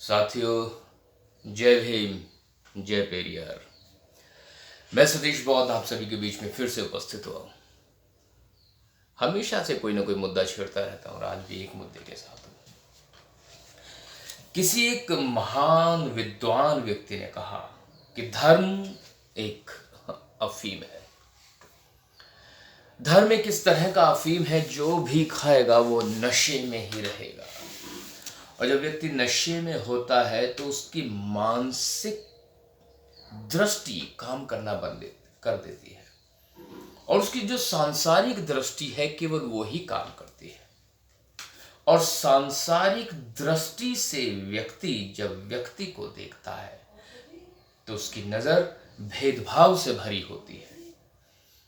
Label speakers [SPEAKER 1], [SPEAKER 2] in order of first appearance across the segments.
[SPEAKER 1] साथियों, जय भीम, जय पेरियार। मैं सतीश बौद्ध आप सभी के बीच में फिर से उपस्थित हुआ हूँ। हमेशा से कोई ना कोई मुद्दा छेड़ता रहता हूँ और आज भी एक मुद्दे के साथ हूँ। किसी एक महान विद्वान व्यक्ति ने कहा कि धर्म एक अफीम है। धर्म एक इस तरह का अफीम है, जो भी खाएगा वो नशे में ही रहेगा। और जब व्यक्ति नशे में होता है तो उसकी मानसिक दृष्टि काम करना बंद कर देती है और उसकी जो सांसारिक दृष्टि है केवल वो ही काम करती है। और सांसारिक दृष्टि से व्यक्ति जब व्यक्ति को देखता है तो उसकी नजर भेदभाव से भरी होती है।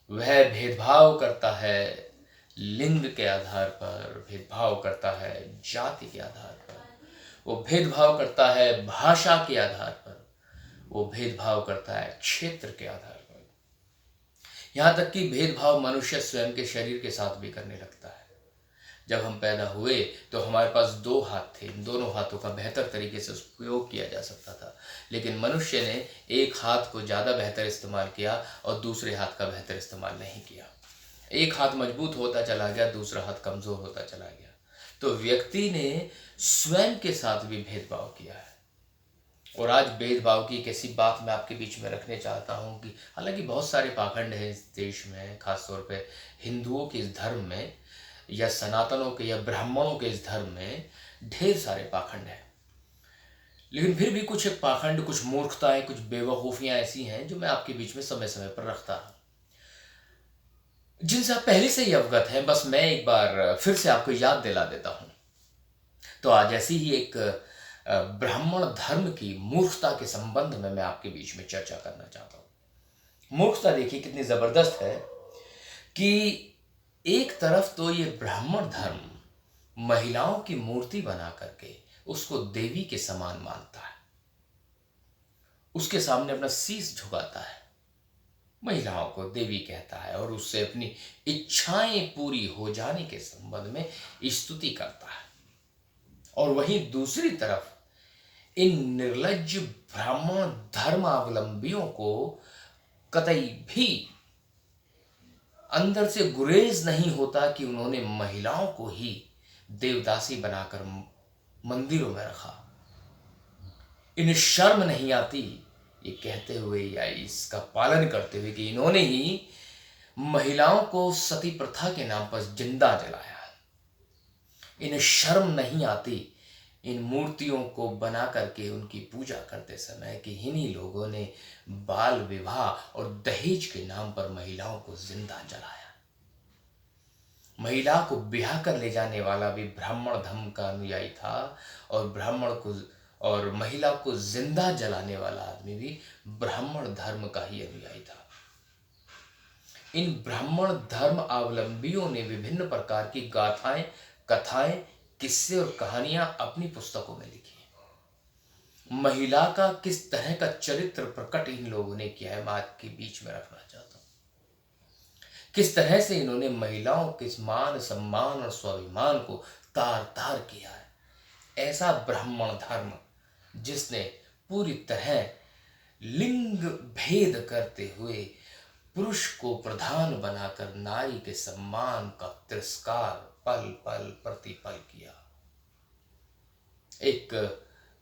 [SPEAKER 1] वह भेदभाव करता है लिंग के आधार पर, भेदभाव करता है जाति के आधार पर, वो भेदभाव करता है भाषा के आधार पर, वो भेदभाव करता है क्षेत्र के आधार पर। यहां तक कि भेदभाव मनुष्य स्वयं के शरीर के साथ भी करने लगता है। जब हम पैदा हुए तो हमारे पास दो हाथ थे, इन दोनों हाथों का बेहतर तरीके से उपयोग किया जा सकता था, लेकिन मनुष्य ने एक हाथ को ज़्यादा बेहतर इस्तेमाल किया और दूसरे हाथ का बेहतर इस्तेमाल नहीं किया। एक हाथ मजबूत होता चला गया, दूसरा हाथ कमज़ोर होता चला गया। तो व्यक्ति ने स्वयं के साथ भी भेदभाव किया है। और आज भेदभाव की एक ऐसी बात मैं आपके बीच में रखने चाहता हूँ कि हालांकि बहुत सारे पाखंड हैं इस देश में, खासतौर पे हिंदुओं के इस धर्म में या सनातनों के या ब्राह्मणों के इस धर्म में ढेर सारे पाखंड हैं, लेकिन फिर भी कुछ पाखंड, कुछ मूर्खताएं, कुछ बेवकूफ़ियाँ ऐसी हैं जो मैं आपके बीच में समय समय पर रखता हूँ, जिनसे आप पहले से ही अवगत हैं। बस मैं एक बार फिर से आपको याद दिला देता हूँ। तो आज ऐसी ही एक ब्राह्मण धर्म की मूर्खता के संबंध में मैं आपके बीच में चर्चा करना चाहता हूँ। मूर्खता देखिए कितनी जबरदस्त है कि एक तरफ तो ये ब्राह्मण धर्म महिलाओं की मूर्ति बना करके उसको देवी के समान मानता है, उसके सामने अपना शीश झुकाता है, महिलाओं को देवी कहता है और उससे अपनी इच्छाएं पूरी हो जाने के संबंध में स्तुति करता है। और वहीं दूसरी तरफ इन निर्लज्ज ब्राह्मण धर्मावलंबियों को कतई भी अंदर से गुरेज नहीं होता कि उन्होंने महिलाओं को ही देवदासी बनाकर मंदिरों में रखा। इन्हें शर्म नहीं आती ये कहते हुए या इसका पालन करते हुए कि इन्होंने ही महिलाओं को सती प्रथा के नाम पर जिंदा जलाया। इन्हें शर्म नहीं आती इन मूर्तियों को बना करके उनकी पूजा करते समय कि इन्हीं लोगों ने बाल विवाह और दहेज के नाम पर महिलाओं को जिंदा जलाया। महिला को ब्याह कर ले जाने वाला भी ब्राह्मण धर्म का अनुयायी था और ब्राह्मण को और महिला को जिंदा जलाने वाला आदमी भी ब्राह्मण धर्म का ही अनुयायी था। इन ब्राह्मण धर्म अवलंबियों ने विभिन्न प्रकार की गाथाएं, कथाएं, किस्से और कहानियां अपनी पुस्तकों में लिखी हैं। महिला का किस तरह का चरित्र प्रकट इन लोगों ने किया है, मैं आपके बीच में रखना चाहता हूं। किस तरह से इन्होंने महिलाओं के मान सम्मान और स्वाभिमान को तार तार किया है। ऐसा ब्राह्मण धर्म जिसने पूरी तरह लिंग भेद करते हुए पुरुष को प्रधान बनाकर नारी के सम्मान का तिरस्कार पल पल प्रतिपल किया। एक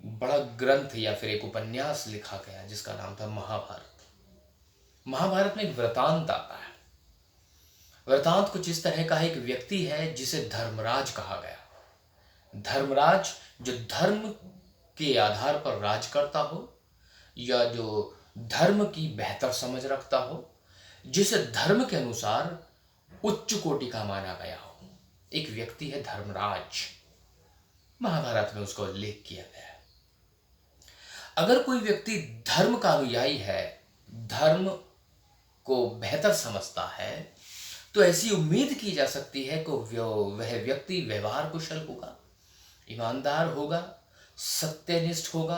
[SPEAKER 1] बड़ा ग्रंथ या फिर एक उपन्यास लिखा गया जिसका नाम था महाभारत। महाभारत में एक वृतांत आता है। वृतांत कुछ इस तरह का है, एक व्यक्ति है जिसे धर्मराज कहा गया। धर्मराज जो धर्म के आधार पर राज करता हो या जो धर्म की बेहतर समझ रखता हो, जिसे धर्म के अनुसार उच्च कोटि का माना गया हो, एक व्यक्ति है धर्मराज। महाभारत में उसका उल्लेख किया गया है। अगर कोई व्यक्ति धर्म का अनुयायी है, धर्म को बेहतर समझता है, तो ऐसी उम्मीद की जा सकती है कि वह व्यक्ति व्यवहार कुशल होगा, ईमानदार होगा, सत्यनिष्ठ होगा,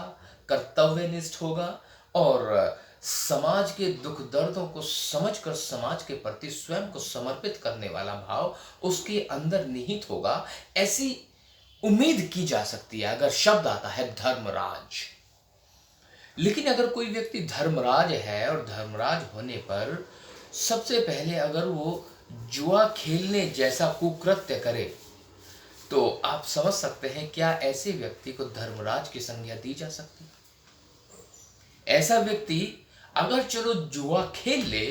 [SPEAKER 1] कर्तव्यनिष्ठ होगा और समाज के दुख दर्दों को समझकर समाज के प्रति स्वयं को समर्पित करने वाला भाव उसके अंदर निहित होगा। ऐसी उम्मीद की जा सकती है अगर शब्द आता है धर्मराज। लेकिन अगर कोई व्यक्ति धर्मराज है और धर्मराज होने पर सबसे पहले अगर वो जुआ खेलने जैसा कुकृत्य करे, तो आप समझ सकते हैं क्या ऐसे व्यक्ति को धर्मराज की संज्ञा दी जा सकती है। ऐसा व्यक्ति अगर चलो जुआ खेल ले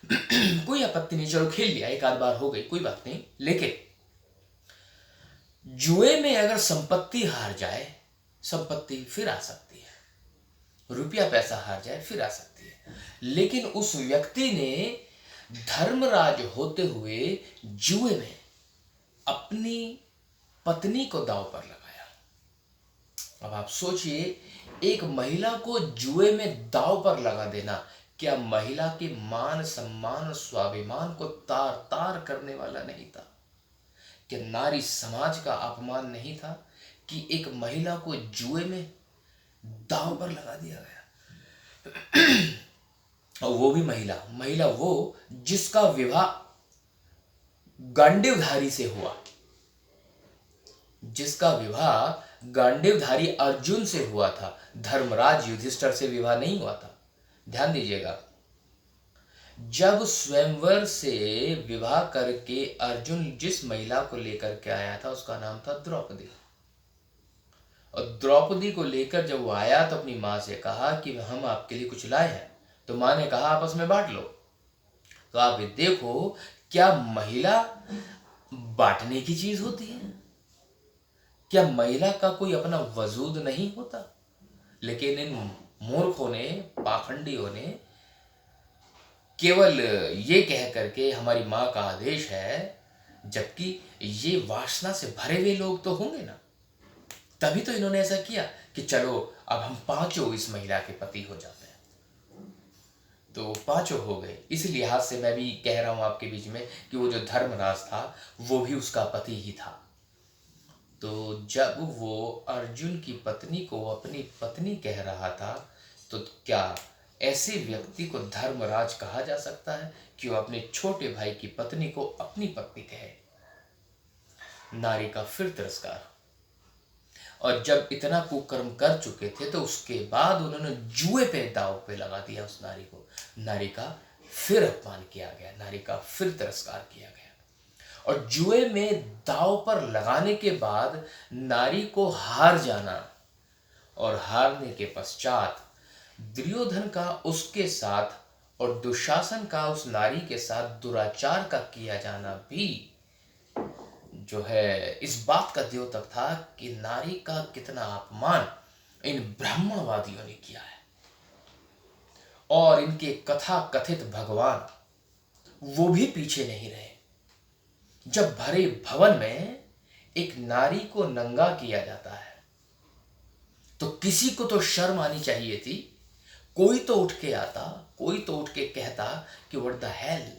[SPEAKER 1] कोई आपत्ति नहीं, चलो खेल लिया, एक आध बार हो गई, कोई बात नहीं, लेकिन जुए में अगर संपत्ति हार जाए, संपत्ति फिर आ सकती है, रुपया पैसा हार जाए फिर आ सकती है। लेकिन उस व्यक्ति ने धर्मराज होते हुए जुए में अपनी पत्नी को दांव पर लगाया। अब आप सोचिए, एक महिला को जुए में दांव पर लगा देना क्या महिला के मान सम्मान स्वाभिमान को तार तार करने वाला नहीं था? क्या नारी समाज का अपमान नहीं था कि एक महिला को जुए में दांव पर लगा दिया गया? और वो भी महिला वो जिसका विवाह गांडीवधारी से हुआ, जिसका विवाह गांडीवधारी अर्जुन से हुआ था, धर्मराज युधिष्ठिर से विवाह नहीं हुआ था। ध्यान दीजिएगा, जब स्वयंवर से विवाह करके अर्जुन जिस महिला को लेकर के आया था उसका नाम था द्रौपदी। और द्रौपदी को लेकर जब वो आया तो अपनी माँ से कहा कि हम आपके लिए कुछ लाए हैं, तो माँ ने कहा आपस में बांट लो। तो आप देखो, क्या महिला बांटने की चीज होती है? क्या महिला का कोई अपना वजूद नहीं होता? लेकिन इन मूर्खों ने, पाखंडियों ने केवल ये कह करके हमारी माँ का आदेश है, जबकि ये वासना से भरे हुए लोग तो होंगे ना, तभी तो इन्होंने ऐसा किया कि चलो अब हम पांचों इस महिला के पति हो जाते हैं। तो पांचों हो गए। इस लिहाज से मैं भी कह रहा हूं आपके बीच में कि वो जो धर्मराज था वो भी उसका पति ही था। तो जब वो अर्जुन की पत्नी को अपनी पत्नी कह रहा था, तो क्या ऐसे व्यक्ति को धर्मराज कहा जा सकता है कि वो अपने छोटे भाई की पत्नी को अपनी पत्नी कहे? नारी का फिर तिरस्कार। और जब इतना कुकर्म कर चुके थे तो उसके बाद उन्होंने जुए पे दांव पे लगा दिया उस नारी को। नारी का फिर अपमान किया गया, नारी का फिर तिरस्कार किया गया। और जुए में दांव पर लगाने के बाद नारी को हार जाना, और हारने के पश्चात दुर्योधन का उसके साथ और दुशासन का उस नारी के साथ दुराचार का किया जाना भी जो है इस बात का द्योतक था कि नारी का कितना अपमान इन ब्राह्मणवादियों ने किया है। और इनके कथा कथित भगवान वो भी पीछे नहीं रहे। जब भरे भवन में एक नारी को नंगा किया जाता है तो किसी को तो शर्म आनी चाहिए थी। कोई तो उठ के आता, कोई तो उठ के कहता कि what the hell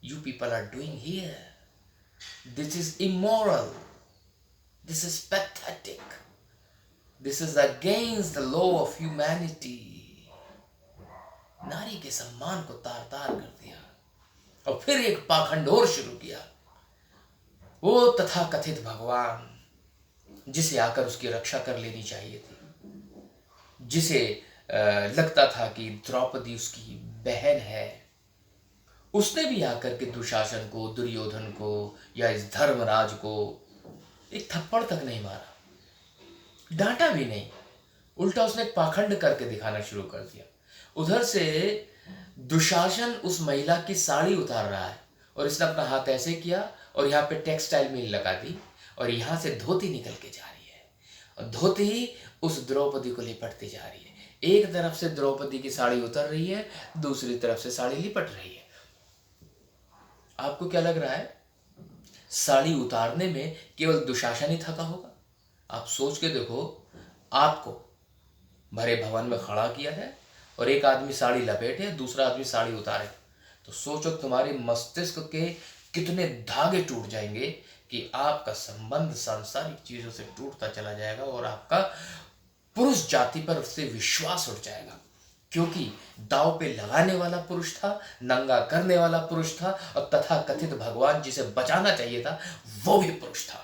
[SPEAKER 1] you people are doing here, this is immoral, this is pathetic, this is against the law of humanity। नारी के सम्मान को तार तार कर दिया। और फिर एक पाखंड और शुरू किया। वो तथा कथित भगवान जिसे आकर उसकी रक्षा कर लेनी चाहिए थी, जिसे लगता था कि द्रौपदी उसकी बहन है, उसने भी आकर के दुशासन को, दुर्योधन को या इस धर्मराज को एक थप्पड़ तक नहीं मारा, डांटा भी नहीं, उल्टा उसने पाखंड करके दिखाना शुरू कर दिया। उधर से दुशासन उस महिला की साड़ी उतार रहा है और इसने अपना हाथ ऐसे किया और यहाँ पे टेक्सटाइल मिल लगा दी और यहाँ से धोती निकल के जा रही है और धोती ही उस द्रौपदी को लिपटती जा रही है। एक तरफ से द्रौपदी की साड़ी उतर रही है, दूसरी तरफ से साड़ी लिपट रही है। आपको क्या लग रहा है, साड़ी उतारने में केवल दुशासन ही थका होगा? आप सोच के देखो, आपको भरे भवन में खड़ा किया है और एक आदमी साड़ी लपेटे, दूसरा आदमी साड़ी उतारे, तो सोचो तुम्हारे मस्तिष्क के कितने धागे टूट जाएंगे कि आपका संबंध सांसारिक चीजों से टूटता चला जाएगा और आपका पुरुष जाति पर उससे विश्वास उठ जाएगा। क्योंकि दांव पे लगाने वाला पुरुष था, नंगा करने वाला पुरुष था और तथा कथित भगवान जिसे बचाना चाहिए था वो भी पुरुष था।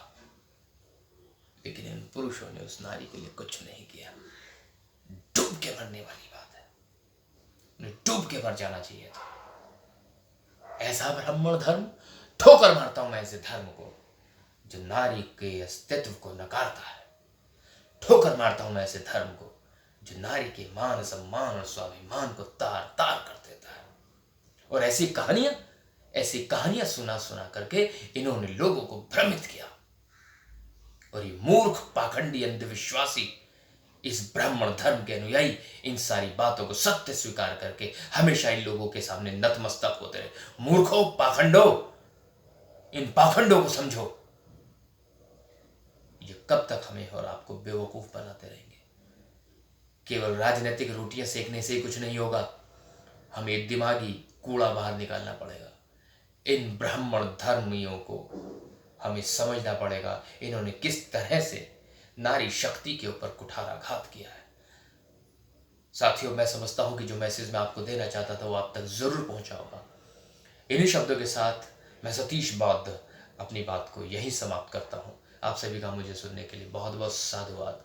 [SPEAKER 1] लेकिन इन पुरुषों ने उस नारी के लिए कुछ नहीं किया। डूब के मरने वाली बात है, उन्हें डूब के मर जाना चाहिए था। ऐसा ब्राह्मण धर्म, ठोकर मारता हूं मैं ऐसे धर्म को जो नारी के अस्तित्व को नकारता है। ठोकर मारता हूं मैं ऐसे धर्म को जो नारी के मान सम्मान और स्वाभिमान को तार तार कर देता है। और ऐसी कहानियां सुना सुना करके इन्होंने लोगों को भ्रमित किया। और ये मूर्ख पाखंडी अंधविश्वासी इस ब्राह्मण धर्म के अनुयायी इन सारी बातों को सत्य स्वीकार करके हमेशा इन लोगों के सामने नतमस्तक होते रहे। मूर्खों, पाखंडो, इन पाखंडों को समझो। ये कब तक हमें और आपको बेवकूफ बनाते रहेंगे? केवल राजनीतिक रोटियां सेकने से ही कुछ नहीं होगा, हमें दिमागी कूड़ा बाहर निकालना पड़ेगा। इन ब्राह्मण धर्मियों को हमें समझना पड़ेगा, इन्होंने किस तरह से नारी शक्ति के ऊपर कुठाराघात किया है। साथियों, मैं समझता हूं कि जो मैसेज मैं आपको देना चाहता था वो आप तक जरूर पहुंचा होगा। इन्हीं शब्दों के साथ मैं सतीश बौद्ध अपनी बात को यहीं समाप्त करता हूं। आप सभी का मुझे सुनने के लिए बहुत बहुत साधुवाद।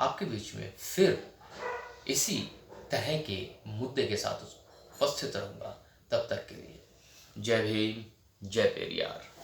[SPEAKER 1] आपके बीच में फिर इसी तरह के मुद्दे के साथ उपस्थित रहूंगा। तब तक के लिए जय भीम, जय पेरियार।